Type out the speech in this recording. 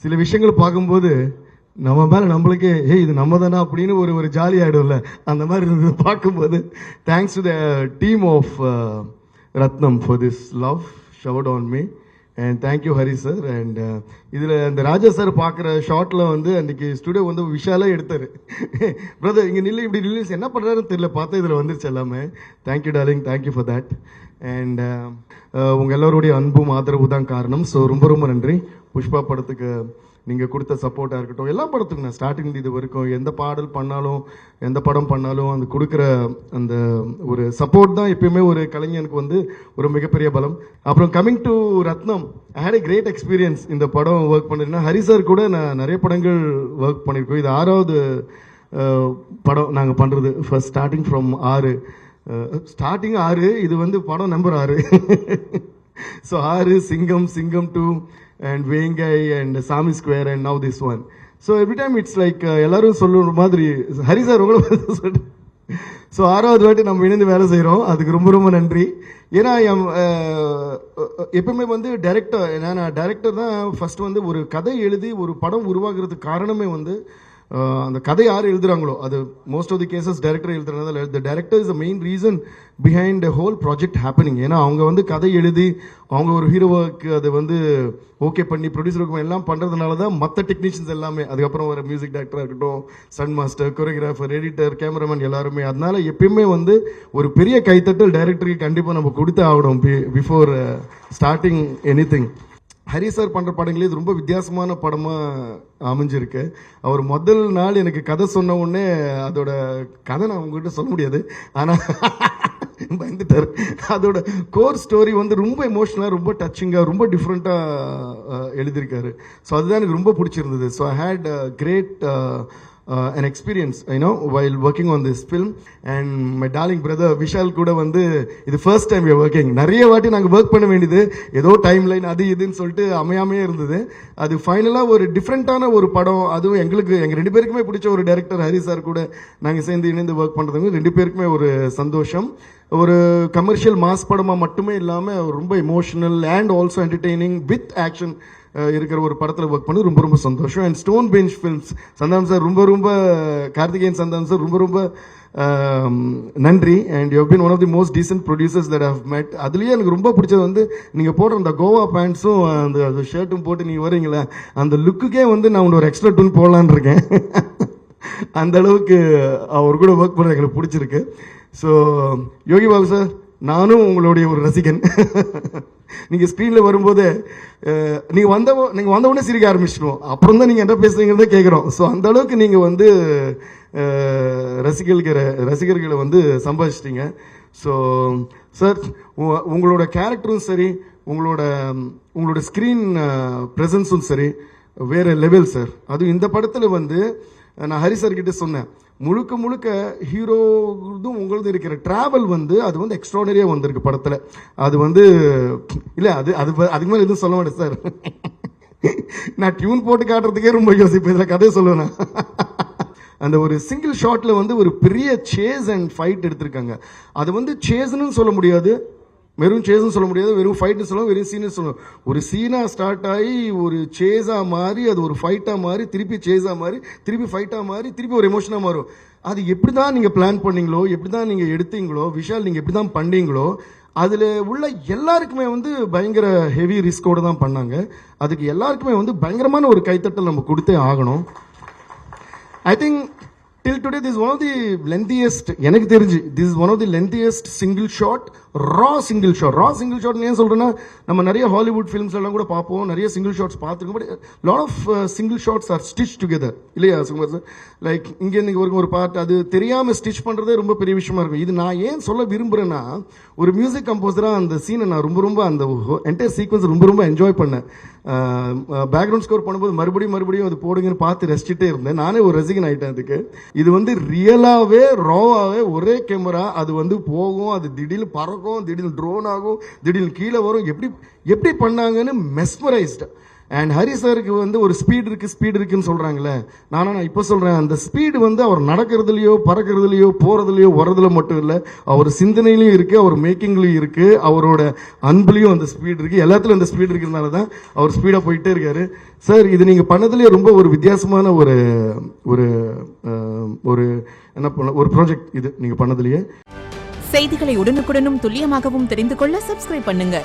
சில விஷயங்கள் பார்க்கும்போது நம்ம மேலே நம்மளுக்கே இது நம்ம தானே அப்படின்னு ஒரு ஜாலி ஆகிடும்ல, அந்த மாதிரி இருந்தது பார்க்கும்போது. Thanks to the team of Ratnam for this love showered on me and thank you Hari sir. And இதில் அந்த ராஜா சார் பார்க்குற ஷார்ட்டில் வந்து அன்றைக்கி ஸ்டுடியோ வந்து விஷாலே எடுத்தார். பிரதர் இங்கே நில்லு, இப்படி நில்லு, என்ன பண்ணுறாருன்னு தெரியல, பார்த்தா இதில் வந்துருச்சு எல்லாமே. Thank you darling, thank you for that. And உங்கள் எல்லோருடைய அன்பும் ஆதரவு தான் காரணம். ஸோ ரொம்ப ரொம்ப நன்றி. புஷ்பா படத்துக்கு நீங்கள் கொடுத்த சப்போர்ட்டாக இருக்கட்டும், எல்லா படத்துக்கும் நான் ஸ்டார்டிங் இது வரைக்கும் எந்த பாடல் பண்ணாலும் எந்த படம் பண்ணாலும் அந்த கொடுக்குற அந்த ஒரு சப்போர்ட் தான் எப்பயுமே ஒரு கலைஞனுக்கு வந்து ஒரு மிகப்பெரிய பலம். அப்புறம் coming to Ratnam, I had a great experience இந்த படம் ஒர்க் பண்ணிருந்தேன். ஹரி சார் கூட நான் நிறைய படங்கள் ஒர்க் பண்ணியிருக்கோம். இது 6வது படம் நாங்கள் பண்ணுறது. ஃபர்ஸ்ட் ஸ்டார்டிங் ஃப்ரம் 6, ஸ்டார்டிங் 6, இது வந்து படம் நம்பர் 6. ஸோ 6, சிங்கம், சிங்கம் 2 and Vengai and Sami Square and now this one. So every time it's like எல்லாரும் சொல்லுற மாதிரி ஹரி சார் உங்களை சொல்லிட்டு. ஸோ 6வது வாட்டி நம்ம இணைந்து வேலை செய்கிறோம், அதுக்கு ரொம்ப ரொம்ப நன்றி. ஏன்னா எப்பவுமே வந்து டைரக்டர், நான் டைரக்டர் தான் ஃபர்ஸ்ட் வந்து ஒரு கதை எழுதி ஒரு படம் உருவாக்குறதுக்கு காரணமே வந்து அந்த கதை யார் எழுதுறாங்களோ அது most of the cases director எழுதுறதுனால the director is the main reason behind the whole project happening. ஏன்னா அவங்க வந்து கதை எழுதி அவங்க ஒரு ஹீரோவுக்கு அதை வந்து ஓகே பண்ணி ப்ரொடியூசருக்கு எல்லாம் பண்ணுறதுனால தான் மற்ற டெக்னீஷியன்ஸ் எல்லாமே, அதுக்கப்புறம் ஒரு மியூசிக் டைரக்டராக இருக்கட்டும், stunt master, choreographer, editor, cameraman எல்லாருமே. அதனால எப்பயுமே வந்து ஒரு பெரிய கைத்தட்டல் டைரக்டருக்கு கண்டிப்பாக நம்ம கொடுத்து ஆகணும் before starting any thing. Hari sir பண்ணுற படங்களே இது ரொம்ப வித்தியாசமான படமாக அமைஞ்சிருக்கு. அவர் முதல் நாள் எனக்கு கதை சொன்ன உடனே அதோட கதை நான் உங்ககிட்ட சொல்ல முடியாது, ஆனால் பயந்துட்டார். அதோட கோர் ஸ்டோரி வந்து ரொம்ப எமோஷனலாக, ரொம்ப டச்சிங்காக, ரொம்ப டிஃப்ரெண்ட்டாக எழுதியிருக்காரு. ஸோ அதுதான் எனக்கு ரொம்ப பிடிச்சிருந்தது. So I had great an experience, while working on this film. And my darling brother Vishal கூட வந்து இது first time we are working. நிறைய வாட்டி நாங்கள் ஒர்க் பண்ண வேண்டியது, ஏதோ டைம் லைன் அது இதுன்னு சொல்லிட்டு அமையாமே இருந்தது. அது ஃபைனலாக ஒரு டிஃப்ரெண்ட்டான ஒரு படம். அதுவும் எங்கள் 2 பேருக்குமே பிடிச்ச ஒரு டைரக்டர் ஹரி சார் கூட நாங்கள் சேர்ந்து இணைந்து ஒர்க் பண்ணுறதுங்க 2 பேருக்குமே ஒரு சந்தோஷம். ஒரு கமர்ஷியல் மாஸ் படமாக மட்டுமே இல்லாமல் ரொம்ப emotional and also entertaining with action இருக்கிற ஒரு படத்தில் ஒர்க் பண்ணி ரொம்ப ரொம்ப சந்தோஷம். And stone bench films Santhanam sir ரொம்ப கார்த்திகேயன் சந்தானம் சார் ரொம்ப நன்றி. And you have been one of the most decent producers that have met. அதுலேயே எனக்கு ரொம்ப பிடிச்சது வந்து நீங்கள் போடுற அந்த கோவா பேண்ட்ஸும் அந்த ஷர்ட்டும் போட்டு நீங்கள் வரீங்களே, அந்த லுக்குக்கே வந்து நான் ஒரு எக்ஸ்ட்ரா டூன் போடலான்னு இருக்கேன். அந்த அளவுக்கு அவர் கூட ஒர்க் பண்ண எங்களுக்கு பிடிச்சிருக்கு. ஸோ யோகி பாபு சார், நானும் உங்களுடைய ஒரு ரசிகன். நீங்கள் ஸ்க்ரீனில் வரும்போது நீங்கள் வந்த உடனே சிரிக்க ஆரம்பிச்சிடுவோம். அப்புறம் தான் நீங்கள் என்ன பேசுறீங்கிறத கேட்குறோம். ஸோ அந்த அளவுக்கு நீங்கள் வந்து ரசிகர்களை வந்து சம்பாதிச்சிட்டீங்க. ஸோ சார், உங்களோட கேரக்டரும் சரி, உங்களோட ஸ்க்ரீன் ப்ரெசன்ஸும் சரி வேறு லெவல் சார். அதுவும் இந்த படத்தில் வந்து நான் ஹரி சார் கிட்ட சொன்னேன், முழுக்க ஹீரோதும் உங்களது இருக்கிற டிராவல் வந்து அது வந்து எக்ஸ்ட்ராடனரியாக வந்திருக்கு படத்தில். அது வந்து இல்லை, அதுக்கு மேலே எதுவும் சொல்ல மாட்டேன் சார். நான் டியூன் போட்டு காட்டுறதுக்கே ரொம்ப யோசிப்பேன், இதில் கதையை சொல்லுவேன். அந்த ஒரு சிங்கிள் ஷாட்டில் வந்து ஒரு பெரிய சேஸ் அண்ட் ஃபைட் எடுத்திருக்காங்க. அது வந்து சேஸ்ன்னு சொல்ல முடியாது, வெறும் சேஸ்ன்னு சொல்ல முடியாது, வெறும் ஃபைட்னு சொல்லலாம், வெறும் சீன்னு சொல்லலாம். ஒரு சீனாக ஸ்டார்ட் ஆகி ஒரு சேஸாக மாறி, அது ஒரு ஃபைட்டாக மாறி, திருப்பி சேஸாக மாறி, திருப்பி ஃபைட்டாக மாறி, திருப்பி ஒரு எமோஷனாக மாறும். அது எப்படி தான் நீங்கள் பிளான் பண்ணீங்களோ, எப்படி தான் நீங்கள் எடுத்தீங்களோ, விஷால் நீங்கள் எப்படி தான் பண்ணீங்களோ, அதில் உள்ள எல்லாருக்குமே வந்து பயங்கர ஹெவி ரிஸ்கோடு தான் பண்ணாங்க. அதுக்கு எல்லாருக்குமே வந்து பயங்கரமான ஒரு கைத்தட்டல் நம்ம கொடுத்தே ஆகணும். I think till today this is one of the lengthiest, எனக்கு தெரிஞ்சு this is one of the lengthiest single shot, raw single shot ஏன் சொல்றேன்னா, நம்ம நிறைய ஹாலிவுட் ஃபிலிம்ஸ் எல்லாம் கூட பார்ப்போம், நிறைய சிங்கிள் ஷாட்ஸ் பார்த்துருக்கோம். But lot of single shots are stitch together, இல்லையா சுகுமார் சார்? லைக் இங்கே நீங்கள் ஒரு பார்ட் அது தெரியாமல் ஸ்டிச் பண்ணுறதே ரொம்ப பெரிய விஷயமா இருக்கும். இது நான் ஏன் சொல்ல விரும்புகிறேன்னா, ஒரு மியூசிக் கம்போசராக அந்த சீனை நான் ரொம்ப அந்த என்டையர் சீக்வன்ஸ் ரொம்ப என்ஜாய் பண்ணேன். பேக்ரவுண்ட் ஸ்கோர் பண்ணும்போது மறுபடியும் அது போடுங்கன்னு பார்த்து ரசிச்சுட்டே இருந்தேன். நானே ஒரு ரசிகன் ஆகிட்டேன் அதுக்கு. இது வந்து ரியலாகவே ராவாகவே ஒரே கேமரா, அது வந்து போகும், அது திடீர்னு பறக்கும், திடீர்னு ட்ரோன் ஆகும், திடீர்னு கீழே வரும். எப்படி பண்ணாங்கன்னு மெஸ்மரைஸ்டு. அண்ட் ஹரி சாருக்கு வந்து ஒரு ஸ்பீடு இருக்குன்னு சொல்றாங்களே, நான் இப்போ சொல்றேன், அந்த ஸ்பீடு வந்து அவர் நடக்கிறதுலயோ பறக்கிறதுலயோ போறதுலயோ வர்றதுல மட்டும் இல்லை, அவர் சிந்தனையிலையும் இருக்கு, அவர் மேக்கிங்லயும் இருக்கு, அவரோட அன்புலையும் அந்த ஸ்பீடு இருக்கு, எல்லாத்துலயும் அந்த ஸ்பீடு இருக்கிறதுனால தான் அவர் ஸ்பீடா போயிட்டே இருக்காரு. சார், இது நீங்க பண்ணதுலயே ரொம்ப ஒரு வித்தியாசமான ஒரு ஒரு ஒரு என்ன பண்ண ஒரு ப்ராஜெக்ட் இது நீங்க பண்ணதுலயே. செய்திகளை உடனுக்குடனும் துல்லியமாகவும் தெரிந்து கொள்ள சப்ஸ்கிரைப் பண்ணுங்க.